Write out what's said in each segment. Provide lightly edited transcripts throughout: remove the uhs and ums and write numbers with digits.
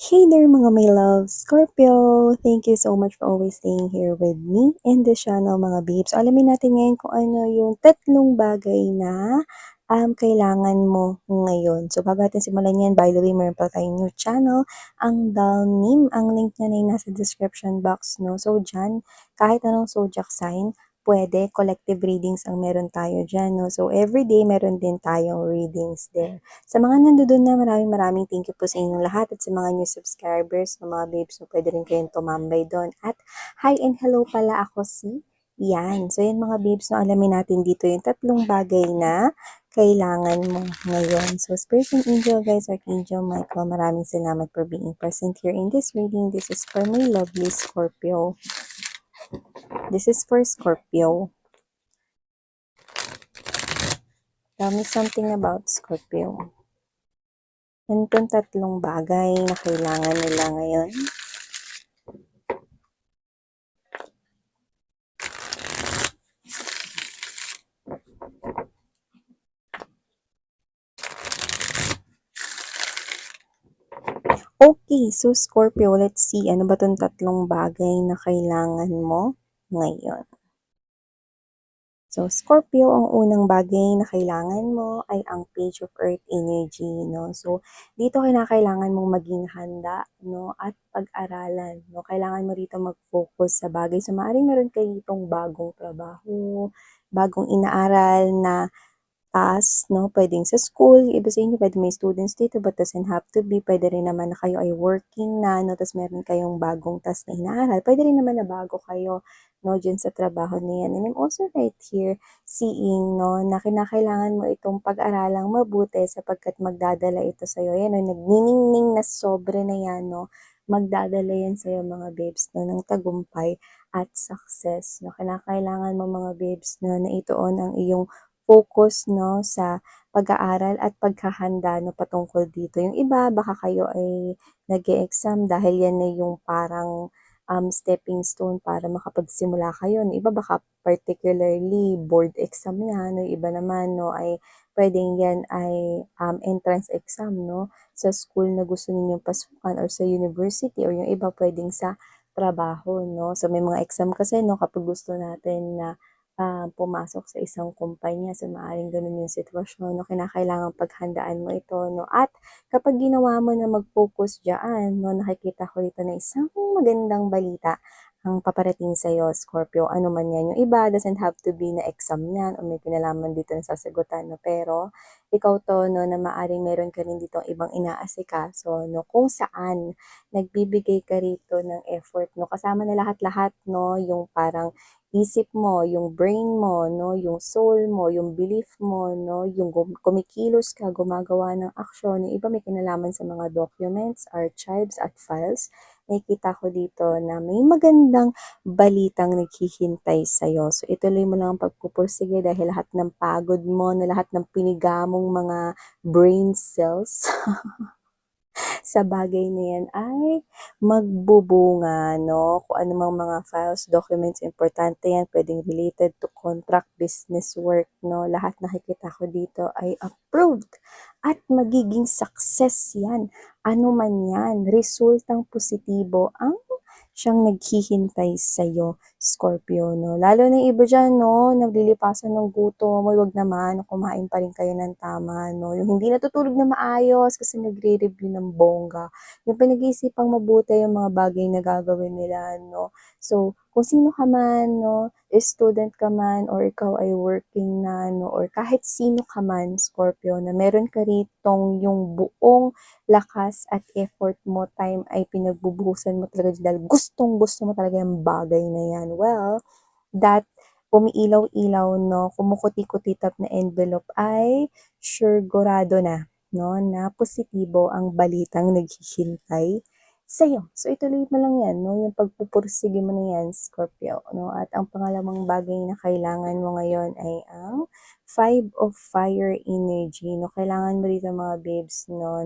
Hey there mga my love, Scorpio! Thank you so much for always staying here with me and the channel mga babes. Alamin natin ngayon kung ano yung tatlong bagay na kailangan mo ngayon. So bago natin simulan yan, by the way, meron pa tayong new channel, ang Dalnim. Ang link niya na yung nasa description box, no? So dyan, kahit anong zodiac sign, pwede, collective readings ang meron tayo dyan, no? So everyday, meron din tayong readings there. Sa mga nandoon na, maraming thank you po sa inyong lahat at sa mga new subscribers ng mga babes na pwede rin kayong tumambay doon. At hi and hello pala, ako si Yan. So yan mga babes, no, alamin natin dito yung tatlong bagay na kailangan mo ngayon. So Spirit and Angel guys, Archangel Michael, maraming salamat for being present here in this reading. This is for my lovely Scorpio. This is for Scorpio. Tell me something about Scorpio. Ano itong tatlong bagay na kailangan nila ngayon? Okay, so Scorpio, let's see. Ano ba itong tatlong bagay na kailangan mo ngayon? So, Scorpio, ang unang bagay na kailangan mo ay ang Page of Earth energy, no? So, dito kinakailangan mong maging handa, no? At pag-aralan, no? Kailangan mo rito mag-focus sa bagay. So, maaaring meron kayo itong bagong trabaho, bagong inaaral na task, no? Pwedeng sa school, iba sa inyo, pwede may students dito, but doesn't have to be. Pwede rin naman na kayo ay working na, no? Tapos meron kayong bagong task na inaaral. Pwede rin naman na bago kayo, no? Dyan sa trabaho na yan. And I'm also right here seeing, no? Na kinakailangan mo itong pag-aralang mabuti sapagkat magdadala ito sa'yo. Yan, no? Nagniningning na sobre na yan, no? Magdadala yan sa'yo mga babes, no? Ng tagumpay at success, no? Kinakailangan mo mga babes, no? Na ituon ang iyong focus, no, sa pag-aaral at paghahanda, no, patungkol dito. Yung iba, baka kayo ay nag-e-exam dahil yan na yung parang stepping stone para makapagsimula kayo. No, iba baka particularly board exam yan. No, iba naman, no, ay pwedeng yan ay entrance exam, no, sa school na gusto ninyong pasukan or sa university, or yung iba pwedeng sa trabaho, no. So may mga exam kasi, no, kapag gusto natin na pumasok sa isang kumpanya. So, maaaring ganun yung sitwasyon, no? Kinakailangan paghandaan mo ito, no? At kapag ginawa mo na mag-focus dyan, no? Nakikita ko dito na isang magandang balita ang paparating sa'yo, Scorpio. Ano man yan. Yung iba, doesn't have to be na exam yan o may kinalaman dito na sasagutan, no? Pero, ikaw to, no, na maaaring meron ka rin dito ibang inaasikaso, no? Kung saan, nagbibigay ka rito ng effort, no? Kasama na lahat-lahat, no? Yung parang isip mo, yung brain mo, no, yung soul mo, yung belief mo, no, yung kumikilos ka, gumagawa ng aksyon. Yung iba may kinalaman sa mga documents, archives, at files. Nakikita ko dito na may magandang balitang naghihintay sa'yo. So, ituloy mo lang ang pagpupursige dahil lahat ng pagod mo, na lahat ng pinigamong mga brain cells sa bagay na yan ay magbubunga, no? Kung anumang mga files, documents, importante yan, pwedeng related to contract, business work, no? Lahat nakikita ko dito ay approved at magiging success yan. Ano man yan, resultang positibo ang siyang naghihintay sa'yo, Scorpio, no? Lalo na yung iba dyan, no? Naglilipasan ng gutom, wag naman, kumain pa rin kayo ng tama, no? Yung hindi natutulog na maayos kasi nagre-review ng bongga. Yung pinag-iisipang mabuti yung mga bagay na gagawin nila, no? So, kung sino ka man, no? Student ka man, or ikaw ay working na, no? Or kahit sino ka man, Scorpio, na meron ka ritong yung buong lakas at effort mo, time ay pinagbubuhusan mo talaga dahil gustong-gusto mo talaga yung bagay na yan. Well, that umiilaw-ilaw, no, kumukuti-kutitap na envelope ay sigurado na, no, na positibo ang balitang naghihintay sa'yo. So, ituloy mo lang yan, no, yung pagpupursige mo na yan, Scorpio, no, at ang pangalawang bagay na kailangan mo ngayon ay ang 5 of Fire energy, no, kailangan mo dito mga babes, no,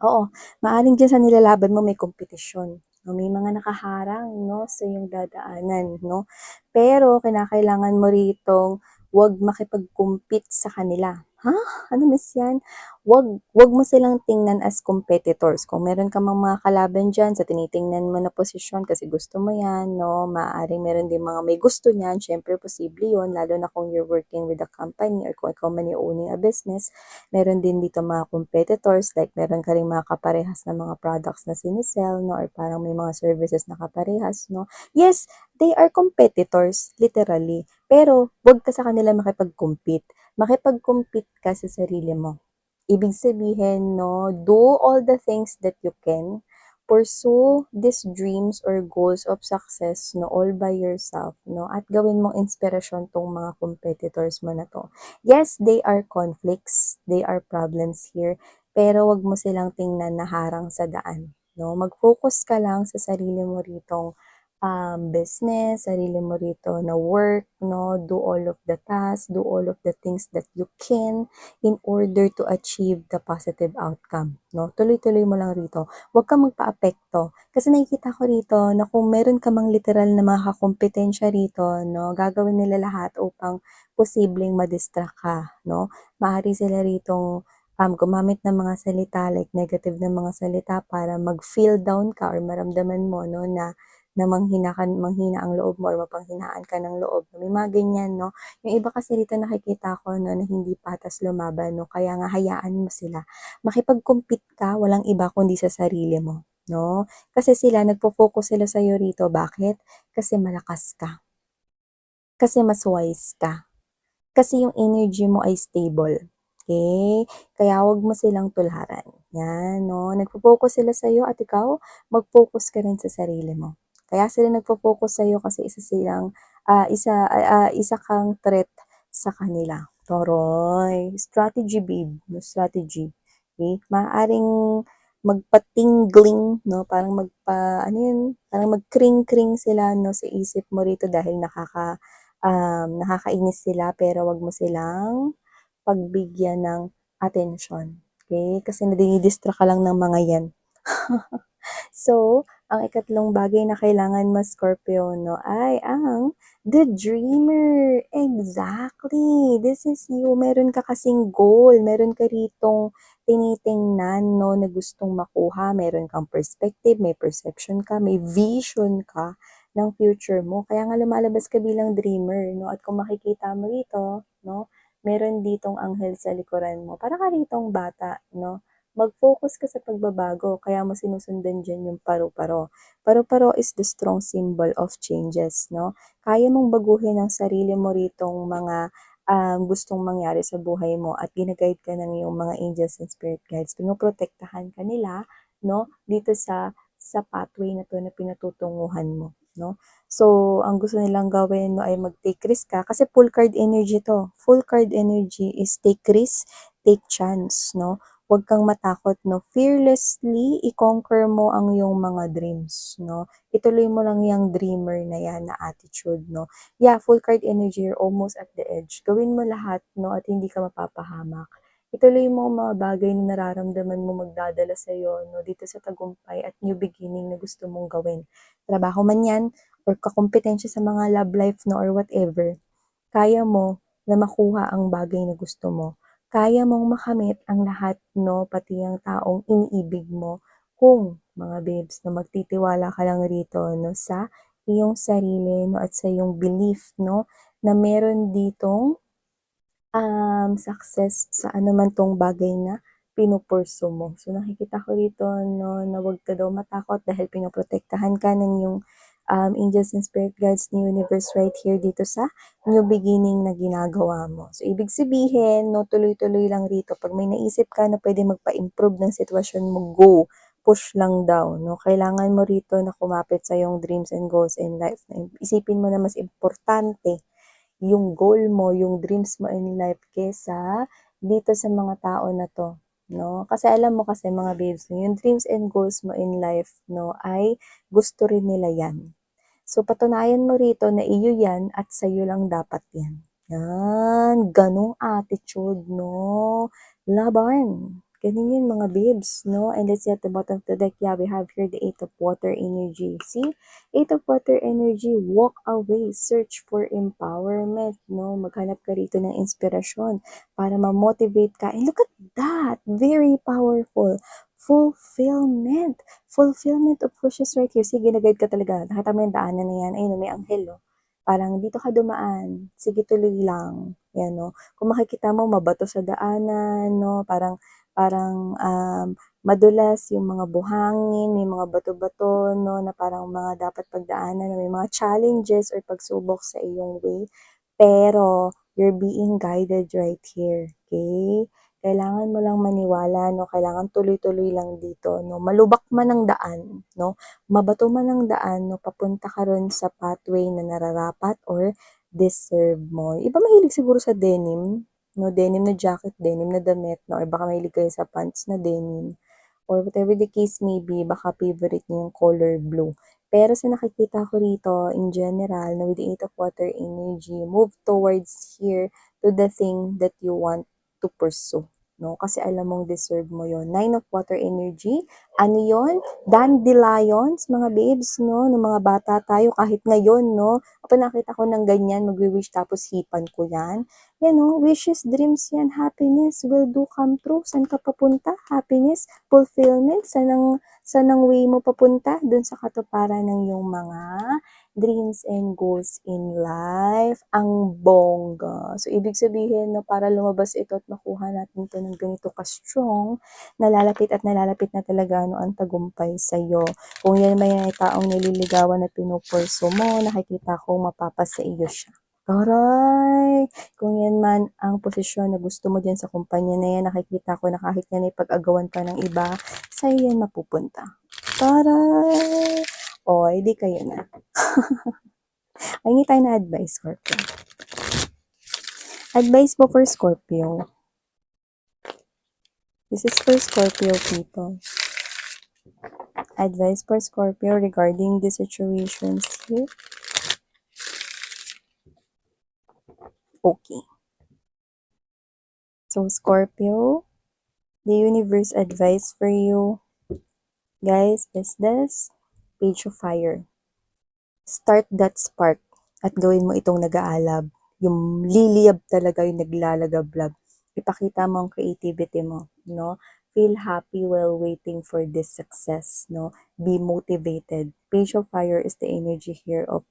oo, maaaring diyan sa nilalaban mo may kompetisyon, no? May mga nakaharang, no, sa iyong dadaanan, no? Pero kinakailangan mo ritong 'wag makipag-compete sa kanila. Ha? Ano miss yan? Wag mo silang tingnan as competitors. Kung meron ka mang mga kalaban diyan sa tinitingnan mo na posisyon kasi gusto mo yan, 'no, maaaring meron din mga may gusto niyan, siyempre posible yun lalo na kung you're working with a company or kung ikaw man yung owning a business. Meron din dito mga competitors like meron ka ring mga kaparehas na mga products na sine-sell, 'no, or parang may mga services na kaparehas, 'no. Yes, they are competitors, literally, pero wag ka sa kanila makipag-compete. Makipag-compete ka sa sarili mo. Ibig sabihin, 'no, do all the things that you can. Pursue these dreams or goals of success, 'no, all by yourself, 'no, at gawin mong inspirasyon 'tong mga competitors mo na 'to. Yes, they are conflicts, they are problems here, pero 'wag mo silang tingnan na harang sa daan, 'no. Mag-focus ka lang sa sarili mo ritong business, sarili mo rito na work, 'no, do all of the tasks, do all of the things that you can in order to achieve the positive outcome, 'no. Tuloy-tuloy mo lang rito, huwag kang magpaapekto. Kasi nakikita ko rito na kung meron ka mang literal na mga kakumpitensya rito, 'no, gagawin nila lahat upang posibleng ma-distract ka, 'no. Maaari sila ritong gumamit ng mga salita like negative na mga salita para mag-feel down ka or maramdaman mo, 'no, na manghina ang loob mo or mapanghinaan ka ng loob. May mga ganyan, 'no. Yung iba kasi rito nakikita ko, 'no, na hindi patas lumaban, 'no, kaya nga hayaan mo sila. Makipag-compete ka, walang iba kundi sa sarili mo, 'no. Kasi sila nagfo-focus sila sa'yo rito, bakit? Kasi malakas ka, kasi mas wise ka. Kasi yung energy mo ay stable, okay. Kaya wag mo silang tularan, 'yan 'no. Nagfo-focus sila sa'yo at ikaw mag-focus ka rin sa sarili mo. Kaya sila nagfo-focus sa'yo kasi isa kang threat sa kanila. Toroy, strategy babe, 'no, strategy, okey. Maaaring magpa-tingling 'no, parang ano 'yun, parang mag-kring-kring sila 'no, sa isip mo rito dahil nakakainis sila pero wag mo silang pagbigyan ng atensyon, okey? Kasi nadidi-distract ka lang ng mga 'yan. So, ang ikatlong bagay na kailangan mo, Scorpio, 'no, ay ang the dreamer. Exactly, this is you. Meron ka kasing goal, meron ka ritong tinitingnan, 'no, na gustong makuha. Meron kang perspective, may perception ka, may vision ka ng future mo. Kaya nga lumalabas ka bilang dreamer, 'no, at kung makikita mo rito, 'no, meron ditong anghel sa likuran mo. Para ka ritong bata, 'no, mag-focus ka sa pagbabago, kaya mo sinusundan diyan yung paru-paro. Paru-paro is the strong symbol of changes, 'no? Kaya mong baguhin ang sarili mo ritong mga, gustong mangyari sa buhay mo at gina-guide ka ng iyong mga angels and spirit guides. Pinoprotektahan ka nila, 'no, dito sa pathway na 'to na pinatutunguhan mo, 'no? So, ang gusto nilang gawin 'no ay mag-take risk ka kasi full card energy 'to. Full card energy is take risk, take chance, 'no? Huwag kang matakot 'no, fearlessly i-conquer mo ang iyong mga dreams 'no. Ituloy mo lang yang dreamer na yan na attitude 'no. Yeah, full card energy, you're almost at the edge. Gawin mo lahat 'no at hindi ka mapapahamak. Ituloy mo ang mga bagay na nararamdaman mo magdadala sa'yo 'no, dito sa tagumpay at new beginning na gusto mong gawin. Trabaho man yan or kakumpitensya sa mga love life 'no or whatever. Kaya mo na makuha ang bagay na gusto mo. Kaya mong makamit ang lahat 'no, pati ang taong iniibig mo kung, mga babes, na magtitiwala ka lang rito 'no, sa iyong sarili 'no, at sa iyong belief 'no, na meron ditong success sa anuman 'tong bagay na pinu-pursue mo. So, nakikita ko rito 'no, na huwag ka daw matakot dahil pinoprotektahan ka ng iyong, angels and spirit guides ni universe right here dito sa new beginning na ginagawa mo. So, ibig sabihin 'no, tuloy-tuloy lang rito. 'Pag may naisip ka na puwede magpa-improve ng sitwasyon mo, go, push lang daw 'no. Kailangan mo rito na kumapit sa iyong dreams and goals in life. Isipin mo na mas importante yung goal mo, yung dreams mo in life kesa dito sa mga tao na 'to, 'no. Kasi alam mo kasi mga babes, yung dreams and goals mo in life 'no, ay gusto rin nila 'yan. So, patunayan mo rito na iyo 'yan at sa'yo lang dapat 'yan. 'Yan, gano'ng attitude 'no, laban. Ganun yun mga babes, no? And let's see at the bottom of the deck, yeah, we have here the Eight of Water energy. See? Eight of Water energy, walk away, search for empowerment, no? Maghanap ka rito ng inspirasyon para ma-motivate ka. And look at that! Very powerful. Fulfillment. Fulfillment of wishes right here. Sige, ginagayad ka talaga. Nakita mo yung daanan na yan. Ayun, may anghel, oh. Parang dito ka dumaan. Sige, tuloy lang. Yan, no? Kung makikita mo, mabato sa daanan, no? Parang madulas yung mga buhangin, may mga bato-bato, no, na parang mga dapat pagdaanan, may mga challenges or pagsubok sa iyong way. Pero, you're being guided right here, okay? Kailangan mo lang maniwala, no? Kailangan tuloy-tuloy lang dito, no? Malubak man ang daan, no? Mabato man ang daan, no? Papunta ka ron sa pathway na nararapat or deserve mo. Iba mahilig siguro sa denim, no, denim na jacket, denim na damit, no, or baka mahilig kayo sa pants na denim, or whatever the case may be, baka favorite niyo yung color blue. Pero sa nakikita ko rito, in general, na with the Eight of Water energy, move towards here to the thing that you want to pursue. No? Kasi alam mong deserve mo yon. Nine of Water energy, ano yon? Dandelions, mga babes, no? Ng mga bata tayo, kahit ngayon, no? Kapag nakita ko ng ganyan, magwi-wish tapos hipan ko yan. Yan, no? Wishes, dreams yan, happiness will do come true. Saan ka papunta? Happiness, fulfillment, sanang way mo papunta dun sa katuparan ng iyong mga dreams and goals in life. Ang bongga. So, ibig sabihin, no, para lumabas ito at makuha natin ito ng ganito ka-strong, nalalapit at nalalapit na talaga ano, ang tagumpay sa'yo. Kung yan may taong nililigawan at pinupurso mo, nakikita kong mapapasa iyo siya. Taray! Kung yan man ang posisyon na gusto mo dyan sa kumpanya na yan, nakikita ko na kahit yan ay pag-agawan pa ng iba, sa'yo yan mapupunta. Taray! O, edi kayo na. Hingi tayo na advice, Scorpio. Advice po for Scorpio. This is for Scorpio people. Advice for Scorpio regarding the situations here. Okay. So, Scorpio, the universe advice for you, guys, is this Page of Fire. Start that spark at gawin mo itong nag-aalab. Yung liliyab talaga, yung naglalagablab. Ipakita mo ang creativity mo, no? Feel happy while waiting for this success, no? Be motivated. Page of Fire is the energy here of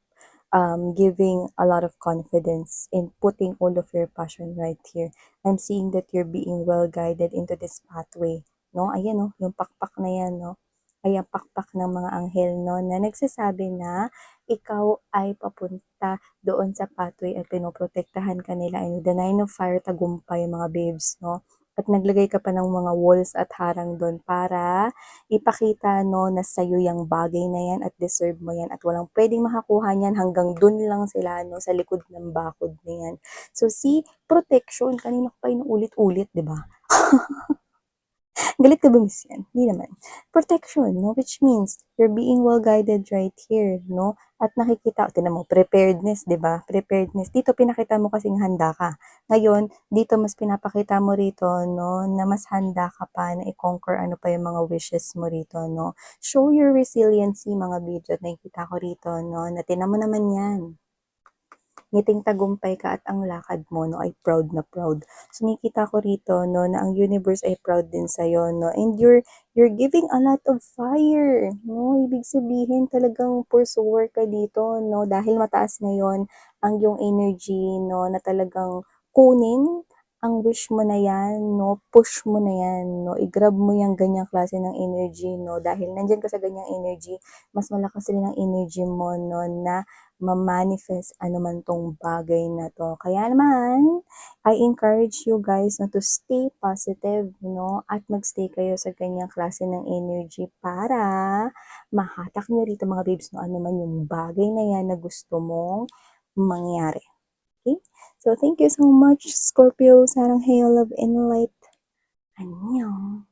giving a lot of confidence in putting all of your passion right here. I'm seeing that you're being well guided into this pathway, no? Ayan, no? Yung pakpak na yan, no? Ay ang pakpak ng mga anghel, no? Na nagsasabi na ikaw ay papunta doon sa pathway at pinoprotektahan ka nila. And the Nine of Fire, tagumpay, mga babes, no? At naglagay ka pa ng mga walls at harang doon para ipakita, no, na sa'yo yung bagay na yan at deserve mo yan at walang pwedeng makakuha niyan, hanggang dun lang sila, no, sa likod ng bakod na yan. So, see, protection, kanina ko pa inuulit-ulit, di ba? Galit ka ba, miss yan? Hindi naman. Protection, no? Which means, you're being well guided right here, no? At nakikita, tinan mo, preparedness, di ba? Preparedness. Dito, pinakita mo kasing handa ka. Ngayon, dito, mas pinapakita mo rito, no? Na mas handa ka pa na i-conquer ano pa yung mga wishes mo rito, no? Show your resiliency, mga babes. At nakikita ko rito, no? Na tinan mo naman yan. Ngiting tagumpay ka at ang lakad mo, no, ay proud na proud. So, nakikita ko rito, no, na ang universe ay proud din sa'yo, no, and you're giving a lot of fire, no, ibig sabihin talagang pursuer ka dito, no, dahil mataas ngayon ang yung energy, no, na talagang kunin ang wish mo na yan, no, push mo na yan, no, i-grab mo yung ganyang klase ng energy, no, dahil nandyan ka sa ganyang energy, mas malakas rin ang energy mo, no, na ma-manifest ano man tong bagay na to. Kaya naman, I encourage you guys, no, to stay positive, no, at magstay kayo sa ganyang klase ng energy para mahatak nyo rito, mga babes, no, ano man yung bagay na yan na gusto mong mangyari. Okay? So, thank you so much, Scorpio. Sarang hail, love, and light. Annyeong.